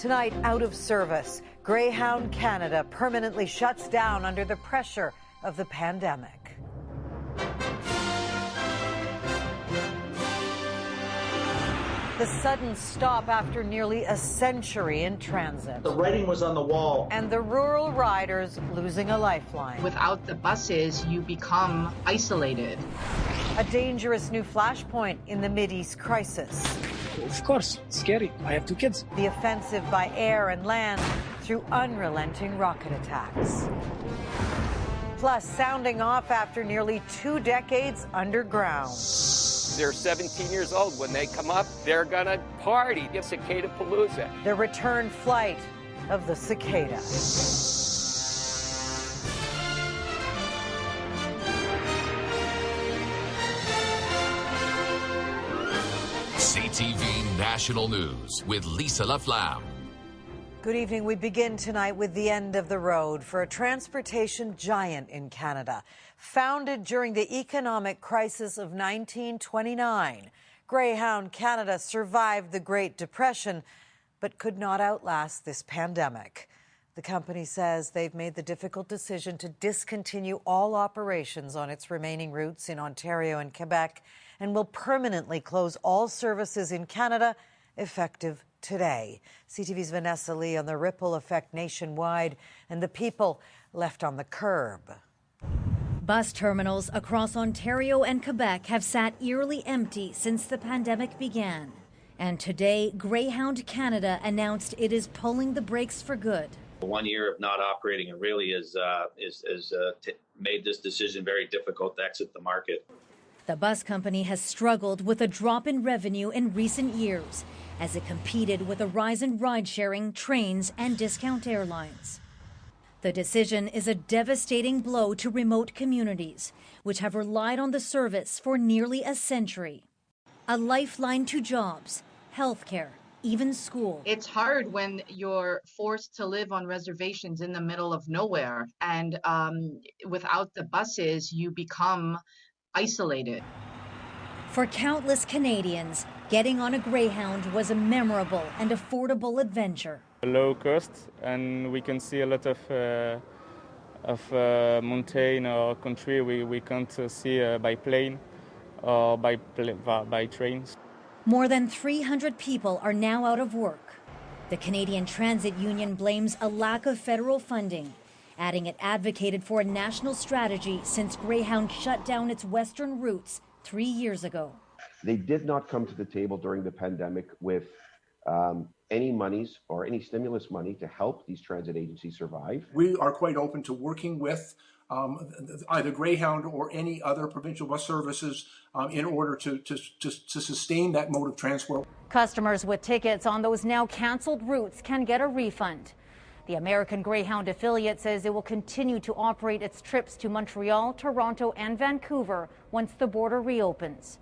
Tonight, out of service, Greyhound Canada permanently shuts down under the pressure of the pandemic. The sudden stop after nearly a century in transit. The writing was on the wall. And the rural riders losing a lifeline. Without the buses, you become isolated. A dangerous new flashpoint in the Mideast crisis. Of course, it's scary. I have 2 kids. The offensive by air and land through unrelenting rocket attacks. Plus, sounding off after nearly 2 decades underground. They're 17 years old. When they come up, they're gonna party. It's Cicada Palooza. The return flight of the cicada. CTV National News with Lisa Laflamme. Good evening. We begin tonight with the end of the road for a transportation giant in Canada. Founded during the economic crisis of 1929, Greyhound Canada survived the Great Depression, but could not outlast this pandemic. The company says they've made the difficult decision to discontinue all operations on its remaining routes in Ontario and Quebec and will permanently close all services in Canada effective today. CTV's Vanessa Lee on the ripple effect nationwide and the people left on the curb. Bus terminals across Ontario and Quebec have sat eerily empty since the pandemic began. And today, Greyhound Canada announced it is pulling the brakes for good. 1 year of not operating, it really is made this decision very difficult to exit the market. The bus company has struggled with a drop in revenue in recent years as it competed with a rise in ride-sharing, trains, and discount airlines. The decision is a devastating blow to remote communities, which have relied on the service for nearly a century. A lifeline to jobs, healthcare, even school. It's hard when you're forced to live on reservations in the middle of nowhere, and without the buses, you become isolated. For countless Canadians, getting on a Greyhound was a memorable and affordable adventure. Low cost, and we can see a lot of mountain or country we can't see by plane or by trains. More than 300 people are now out of work. The Canadian Transit Union blames a lack of federal funding, adding it advocated for a national strategy since Greyhound shut down its western routes 3 years ago. They did not come to the table during the pandemic with any monies or any stimulus money to help these transit agencies survive. We are quite open to working with either Greyhound or any other provincial bus services in order to sustain that mode of transport. Customers with tickets on those now canceled routes can get a refund. The American Greyhound affiliate says it will continue to operate its trips to Montreal, Toronto, and Vancouver once the border reopens.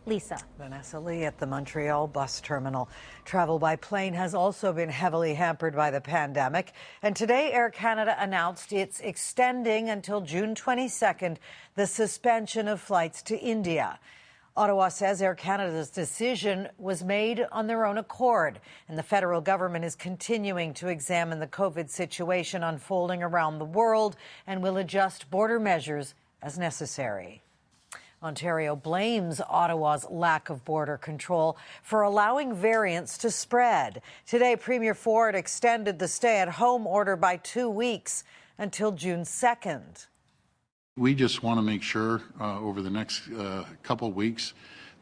Lisa. Vanessa Lee at the Montreal bus terminal. Travel by plane has also been heavily hampered by the pandemic. And today, Air Canada announced it's extending until June 22nd the suspension of flights to India. Ottawa says Air Canada's decision was made on their own accord, and the federal government is continuing to examine the COVID situation unfolding around the world and will adjust border measures as necessary. Ontario blames Ottawa's lack of border control for allowing variants to spread. Today, Premier Ford extended the stay-at-home order by 2 weeks until June 2nd. We just want to make sure over the next couple of weeks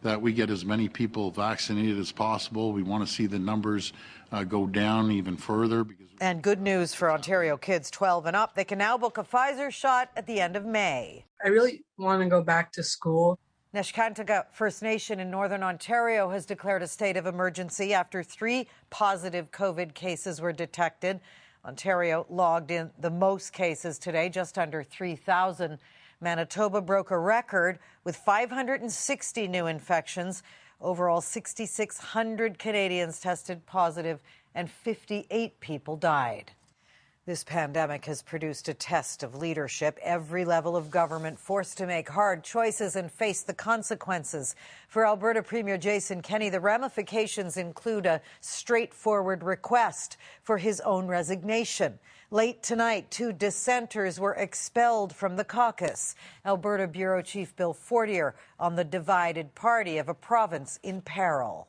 that we get as many people vaccinated as possible. We want to see the numbers go down even further. And good news for Ontario kids 12 and up. They can now book a Pfizer shot at the end of May. I really want to go back to school. Neshkantaga First Nation in Northern Ontario has declared a state of emergency after 3 positive COVID cases were detected. Ontario logged in the most cases today, just under 3,000. Manitoba broke a record with 560 new infections. Overall, 6,600 Canadians tested positive and 58 people died. This pandemic has produced a test of leadership. Every level of government forced to make hard choices and face the consequences. For Alberta Premier Jason Kenney, the ramifications include a straightforward request for his own resignation. Late tonight, 2 dissenters were expelled from the caucus. Alberta Bureau Chief Bill Fortier on the divided party of a province in peril.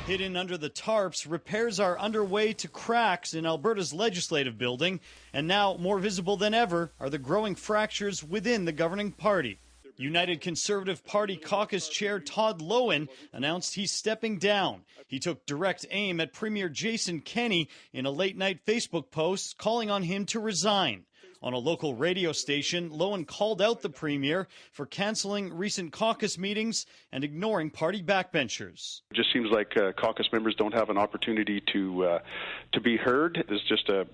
Hidden under the tarps, repairs are underway to cracks in Alberta's legislative building, and now more visible than ever are the growing fractures within the governing party. United Conservative Party caucus chair Todd Loewen announced he's stepping down. He took direct aim at Premier Jason Kenney in a late-night Facebook post calling on him to resign. On a local radio station, Loewen called out the Premier for canceling recent caucus meetings and ignoring party backbenchers. It just seems like caucus members don't have an opportunity to be heard. There's just a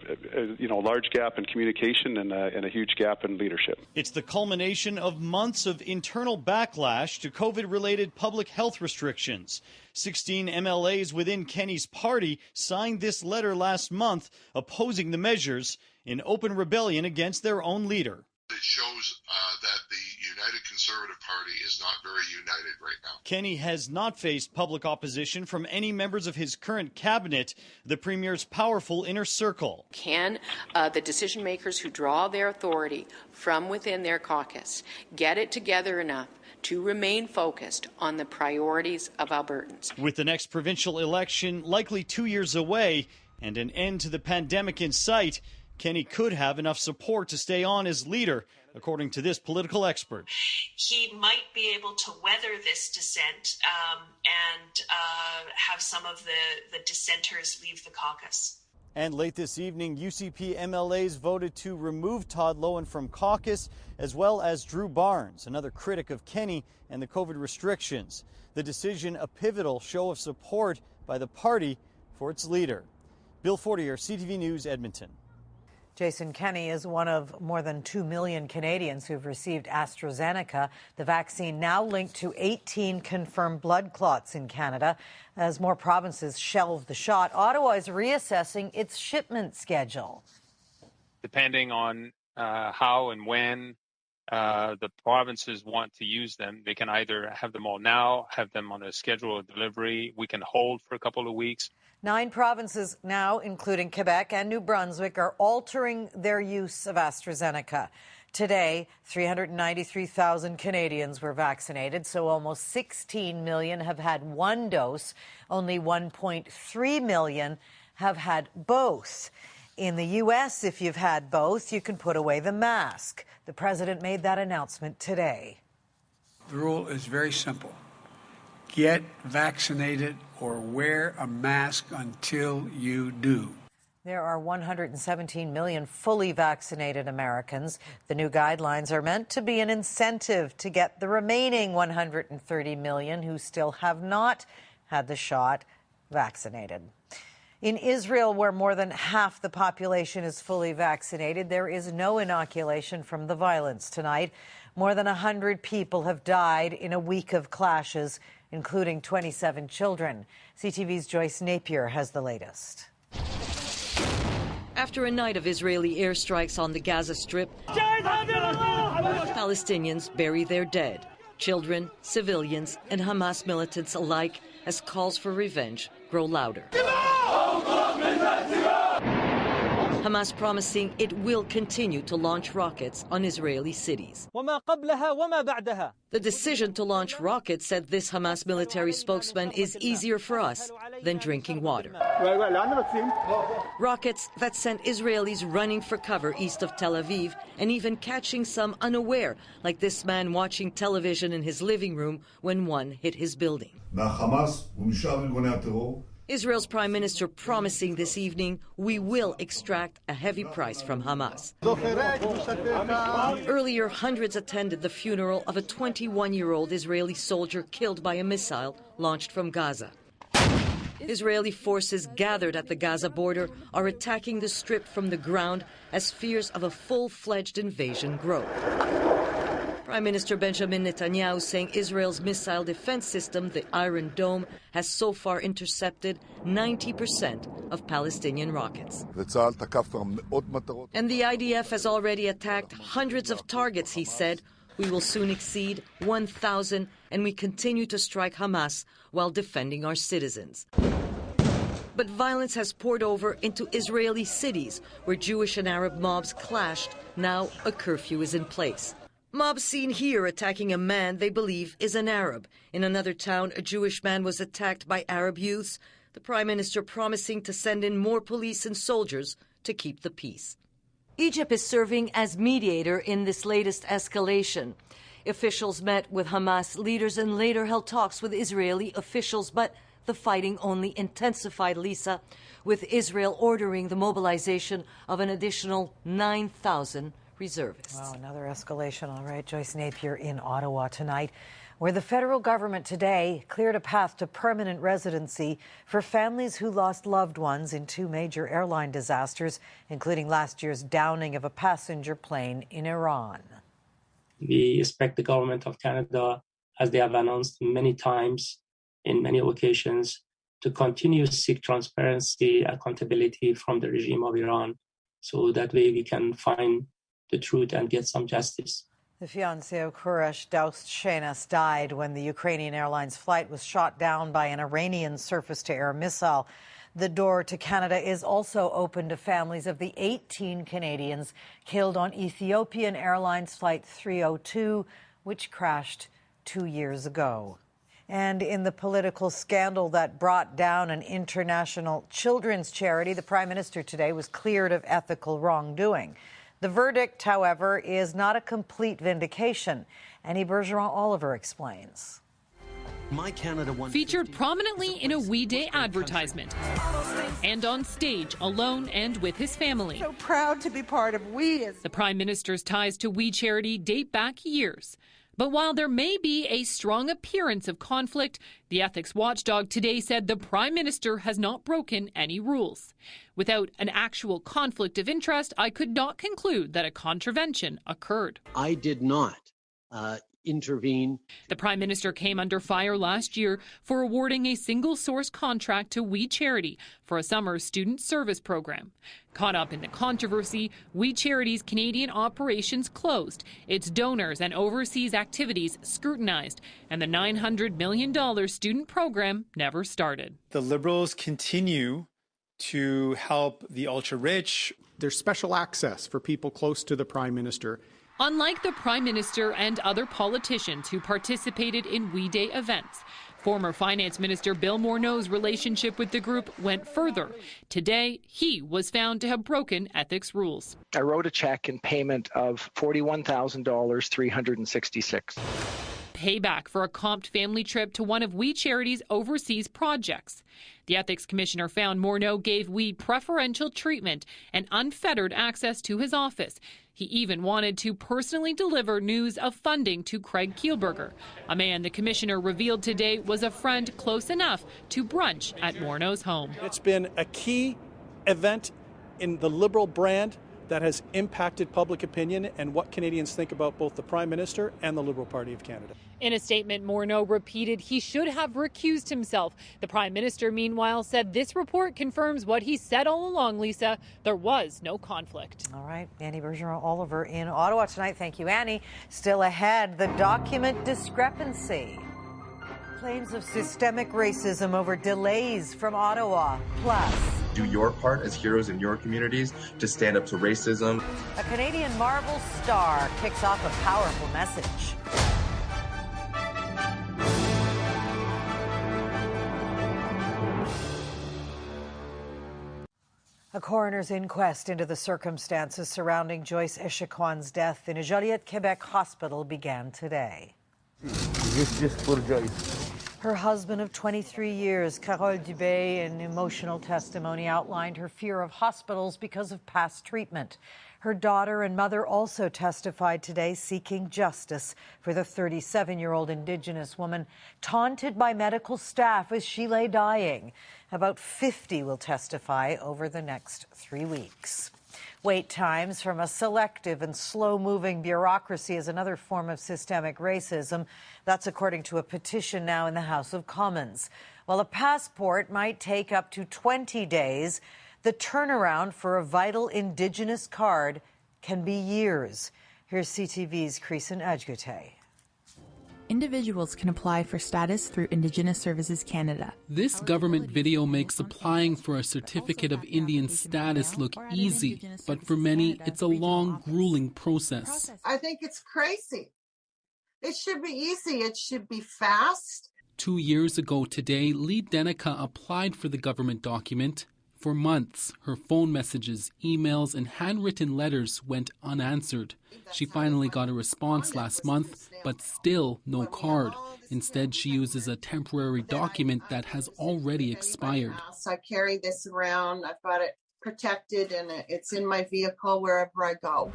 large gap in communication and a huge gap in leadership. It's the culmination of months of internal backlash to COVID-related public health restrictions. 16 MLAs within Kenney's party signed this letter last month opposing the measures in open rebellion against their own leader. It shows that the United Conservative Party is not very united right now. Kenney has not faced public opposition from any members of his current cabinet, the Premier's powerful inner circle. Can the decision makers who draw their authority from within their caucus get it together enough to remain focused on the priorities of Albertans? With the next provincial election likely 2 years away and an end to the pandemic in sight, Kenney could have enough support to stay on as leader, according to this political expert. He might be able to weather this dissent and have some of the dissenters leave the caucus. And late this evening, UCP MLAs voted to remove Todd Loewen from caucus, as well as Drew Barnes, another critic of Kenney and the COVID restrictions. The decision, a pivotal show of support by the party for its leader. Bill Fortier, CTV News, Edmonton. Jason Kenney is one of more than 2 million Canadians who've received AstraZeneca, the vaccine now linked to 18 confirmed blood clots in Canada. As more provinces shelve the shot, Ottawa is reassessing its shipment schedule. Depending on how and when the provinces want to use them, they can either have them all now, have them on a schedule of delivery. We can hold for a couple of weeks. 9 provinces now, including Quebec and New Brunswick, are altering their use of AstraZeneca. Today, 393,000 Canadians were vaccinated, so almost 16 million have had one dose. Only 1.3 million have had both. In the U.S., if you've had both, you can put away the mask. The president made that announcement today. The rule is very simple. Get vaccinated or wear a mask until you do. There are 117 million fully vaccinated Americans. The new guidelines are meant to be an incentive to get the remaining 130 million who still have not had the shot vaccinated. In Israel, where more than half the population is fully vaccinated, there is no inoculation from the violence tonight. More than 100 people have died in a week of clashes, including 27 children. CTV's Joyce Napier has the latest. After a night of Israeli airstrikes on the Gaza Strip, Palestinians bury their dead, children, civilians, and Hamas militants alike, as calls for revenge grow louder. Hamas promising it will continue to launch rockets on Israeli cities. The decision to launch rockets, said this Hamas military spokesman, is easier for us than drinking water. Rockets that sent Israelis running for cover east of Tel Aviv and even catching some unaware, like this man watching television in his living room when one hit his building. Israel's prime minister promising this evening we will extract a heavy price from Hamas. Earlier, hundreds attended the funeral of a 21-year-old Israeli soldier killed by a missile launched from Gaza. Israeli forces gathered at the Gaza border are attacking the Strip from the ground as fears of a full-fledged invasion grow. Prime Minister Benjamin Netanyahu saying Israel's missile defense system, the Iron Dome, has so far intercepted 90% of Palestinian rockets. And the IDF has already attacked hundreds of targets, he said. We will soon exceed 1,000, and we continue to strike Hamas while defending our citizens. But violence has poured over into Israeli cities where Jewish and Arab mobs clashed. Now a curfew is in place. Mobs seen here attacking a man they believe is an Arab. In another town, a Jewish man was attacked by Arab youths. The Prime Minister promising to send in more police and soldiers to keep the peace. Egypt is serving as mediator in this latest escalation. Officials met with Hamas leaders and later held talks with Israeli officials, but the fighting only intensified, Lisa, with Israel ordering the mobilization of an additional 9,000 reservists. Wow, another escalation. All right, Joyce Napier in Ottawa tonight, where the federal government today cleared a path to permanent residency for families who lost loved ones in two major airline disasters, including last year's downing of a passenger plane in Iran. We expect the government of Canada, as they have announced many times in many occasions, to continue to seek transparency, accountability from the regime of Iran, so that way we can find the truth and get some justice. The fiancé of Kuresh Doust-Shenas died when the Ukrainian Airlines flight was shot down by an Iranian surface-to-air missile. The door to Canada is also open to families of the 18 Canadians killed on Ethiopian Airlines Flight 302, which crashed 2 years ago. And in the political scandal that brought down an international children's charity, the Prime Minister today was cleared of ethical wrongdoing. The verdict, however, is not a complete vindication. Annie Bergeron-Oliver explains. Featured prominently in a We Day advertisement and on stage alone and with his family. So proud to be part of We. The Prime Minister's ties to We charity date back years. But while there may be a strong appearance of conflict, the ethics watchdog today said the Prime Minister has not broken any rules. Without an actual conflict of interest, I could not conclude that a contravention occurred. I did not intervene. The Prime Minister came under fire last year for awarding a single-source contract to We Charity for a summer student service program. Caught up in the controversy, We Charity's Canadian operations closed, its donors and overseas activities scrutinized, and the $900 million student program never started. The Liberals continue to help the ultra-rich. There's special access for people close to the Prime Minister. Unlike the Prime Minister and other politicians who participated in We Day events, former Finance Minister Bill Morneau's relationship with the group went further. Today, he was found to have broken ethics rules. I wrote a check in payment of $41,366. Payback for a comped family trip to one of We Charity's overseas projects. The Ethics Commissioner found Morneau gave We preferential treatment and unfettered access to his office. He even wanted to personally deliver news of funding to Craig Kielburger, a man the commissioner revealed today was a friend close enough to brunch at Morneau's home. It's been a key event in the Liberal brand that has impacted public opinion and what Canadians think about both the Prime Minister and the Liberal Party of Canada. In a statement, Morneau repeated he should have recused himself. The Prime Minister, meanwhile, said this report confirms what he said all along, Lisa. There was no conflict. All right, Annie Bergeron-Oliver in Ottawa tonight. Thank you, Annie. Still ahead, the document discrepancy. Claims of systemic racism over delays from Ottawa. Plus, do your part as heroes in your communities to stand up to racism. A Canadian Marvel star kicks off a powerful message. A coroner's inquest into the circumstances surrounding Joyce Echequan's death in a Joliette, Quebec hospital began today. Just for Joyce. Her husband of 23 years, Carole Dubé, in emotional testimony outlined her fear of hospitals because of past treatment. Her daughter and mother also testified today seeking justice for the 37-year-old Indigenous woman taunted by medical staff as she lay dying. About 50 will testify over the next 3 weeks. Wait times from a selective and slow-moving bureaucracy is another form of systemic racism. That's according to a petition now in the House of Commons. While a passport might take up to 20 days, the turnaround for a vital Indigenous card can be years. Here's CTV's Creason Ajgute. Individuals can apply for status through Indigenous Services Canada. This government video makes applying for a certificate of Indian status look easy, but for many, it's a long, grueling process. I think it's crazy. It should be easy. It should be fast. 2 years ago today, Lee Denica applied for the government document. For months, her phone messages, emails, and handwritten letters went unanswered. She finally got a response last month, but still no card. Instead, she uses a temporary document that has already expired. So I carry this around. I've got it protected, and it's in my vehicle wherever I go.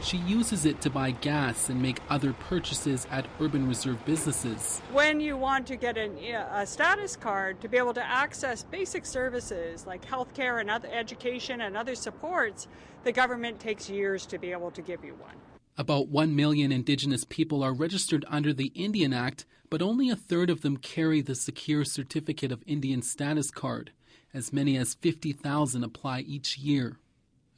She uses it to buy gas and make other purchases at urban reserve businesses. When you want to get a status card to be able to access basic services like healthcare and other education and other supports, the government takes years to be able to give you one. About 1 million Indigenous people are registered under the Indian Act, but only a third of them carry the secure Certificate of Indian Status card. As many as 50,000 apply each year.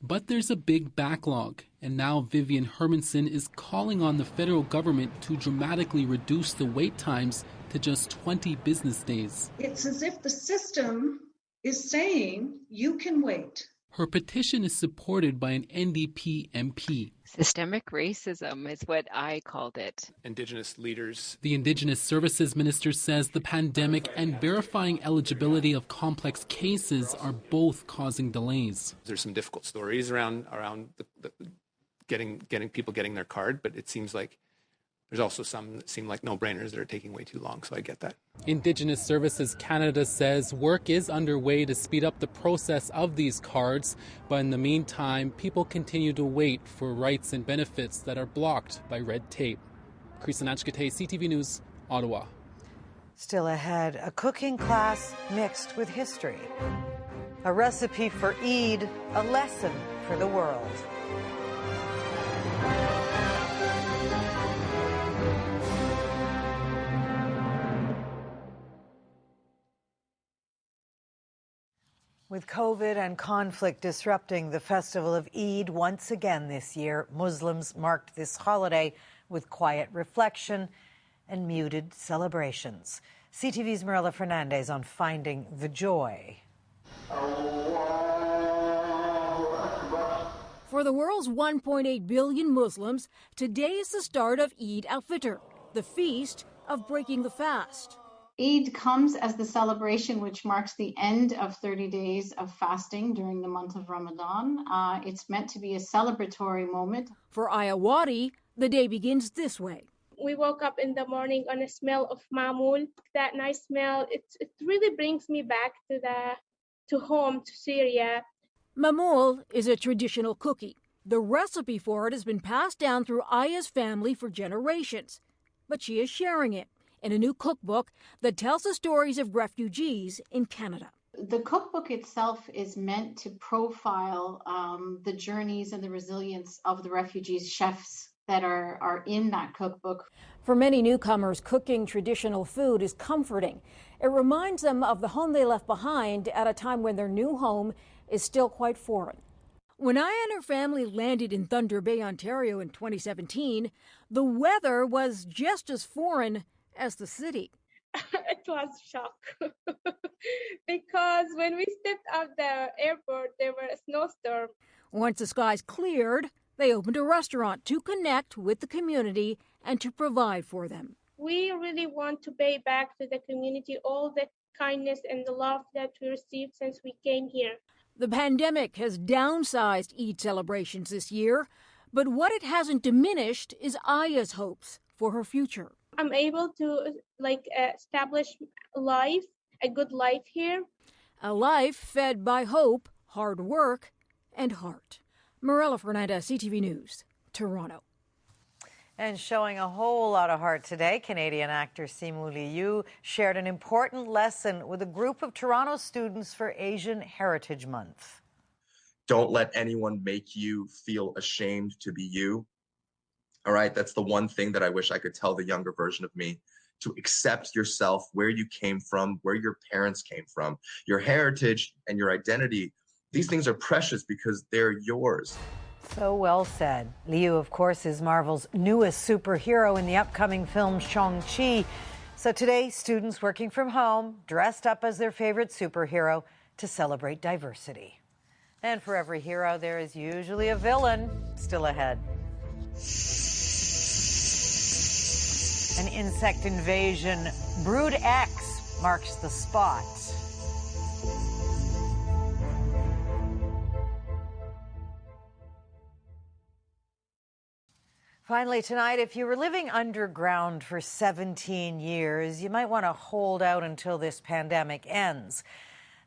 But there's a big backlog, and now Vivian Hermanson is calling on the federal government to dramatically reduce the wait times to just 20 business days. It's as if the system is saying you can wait. Her petition is supported by an NDP MP. Systemic racism is what I called it. Indigenous leaders. The Indigenous Services Minister says the pandemic and verifying eligibility of complex cases are both causing delays. There's some difficult stories around the getting people getting their card, but it seems like there's also some that seem like no-brainers that are taking way too long, so I get that. Indigenous Services Canada says work is underway to speed up the process of these cards, but in the meantime, people continue to wait for rights and benefits that are blocked by red tape. Creason Ajgute, CTV News, Ottawa. Still ahead, a cooking class mixed with history. A recipe for Eid, a lesson for the world. With COVID and conflict disrupting the festival of Eid once again this year, Muslims marked this holiday with quiet reflection and muted celebrations. CTV's Marilla Fernandez on finding the joy. For the world's 1.8 billion Muslims, today is the start of Eid al-Fitr, the feast of breaking the fast. Eid comes as the celebration which marks the end of 30 days of fasting during the month of Ramadan. It's meant to be a celebratory moment. For Ayawadi, the day begins this way. We woke up in the morning on a smell of mamul. That nice smell, it really brings me back to home, to Syria. Mamul is a traditional cookie. The recipe for it has been passed down through Aya's family for generations, but she is sharing it in a new cookbook that tells the stories of refugees in Canada. The cookbook itself is meant to profile the journeys and the resilience of the refugees chefs that are in that cookbook. For many newcomers, cooking traditional food is comforting. It reminds them of the home they left behind at a time when their new home is still quite foreign. When Aya and her family landed in Thunder Bay, Ontario in 2017, the weather was just as foreign as the city. It was shock because when we stepped out the airport, there was a snowstorm. Once the skies cleared, they opened a restaurant to connect with the community and to provide for them. We really want to pay back to the community all the kindness and the love that we received since we came here. The pandemic has downsized Eid celebrations this year, but what it hasn't diminished is Aya's hopes for her future. I'm able to establish a good life here. A life fed by hope, hard work, and heart. Marilla Fernandez, CTV News, Toronto. And showing a whole lot of heart today, Canadian actor Simu Liu shared an important lesson with a group of Toronto students for Asian Heritage Month. Don't let anyone make you feel ashamed to be you. All right, that's the one thing that I wish I could tell the younger version of me, to accept yourself, where you came from, where your parents came from, your heritage and your identity. These things are precious because they're yours. So well said. Liu, of course, is Marvel's newest superhero in the upcoming film Shang-Chi. So today, students working from home dressed up as their favorite superhero to celebrate diversity. And for every hero, there is usually a villain still ahead. An insect invasion. Brood X marks the spot. Finally tonight, if you were living underground for 17 years, you might want to hold out until this pandemic ends.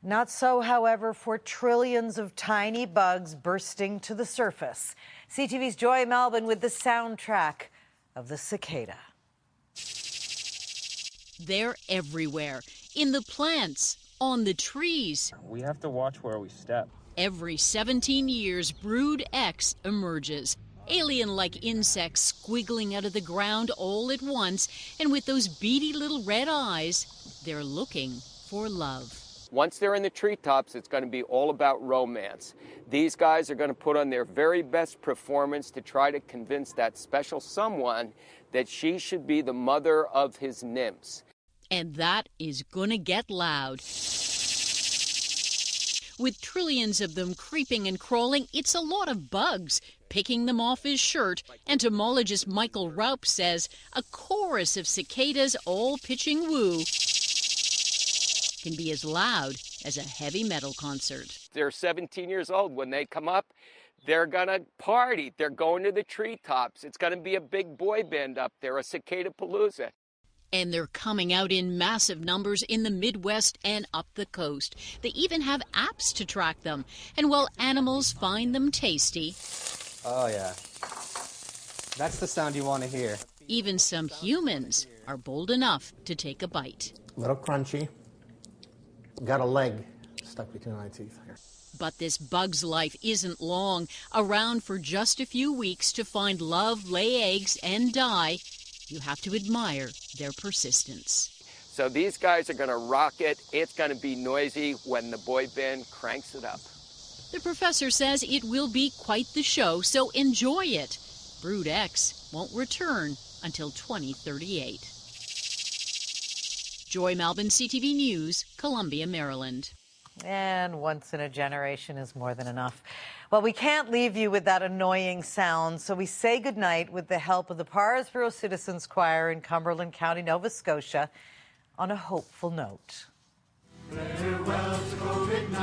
Not so, however, for trillions of tiny bugs bursting to the surface. CTV's Joy Melvin with the soundtrack of the cicada. They're everywhere, in the plants, on the trees. We have to watch where we step. Every 17 years, Brood X emerges. Alien-like insects squiggling out of the ground all at once, and with those beady little red eyes, they're looking for love. Once they're in the treetops, it's going to be all about romance. These guys are going to put on their very best performance to try to convince that special someone that she should be the mother of his nymphs. And that is going to get loud. With trillions of them creeping and crawling, it's a lot of bugs. Picking them off his shirt, entomologist Michael Raup says a chorus of cicadas all pitching woo can be as loud as a heavy metal concert. They're 17 years old. When they come up, they're going to party. They're going to the treetops. It's going to be a big boy band up there, a cicada palooza. And they're coming out in massive numbers in the Midwest and up the coast. They even have apps to track them. And while animals find them tasty... Oh, yeah. That's the sound you want to hear. Even some humans are bold enough to take a bite. A little crunchy. Got a leg stuck between my teeth here. But this bug's life isn't long. Around for just a few weeks to find love, lay eggs, and die. You have to admire their persistence. So these guys are going to rock it. It's going to be noisy when the boy band cranks it up. The professor says it will be quite the show, so enjoy it. Brood X won't return until 2038. Joy Melvin, CTV News, Columbia, Maryland. And once in a generation is more than enough. Well, we can't leave you with that annoying sound, so we say goodnight with the help of the Parsboro Citizens Choir in Cumberland County, Nova Scotia, on a hopeful note. Farewell to COVID-19.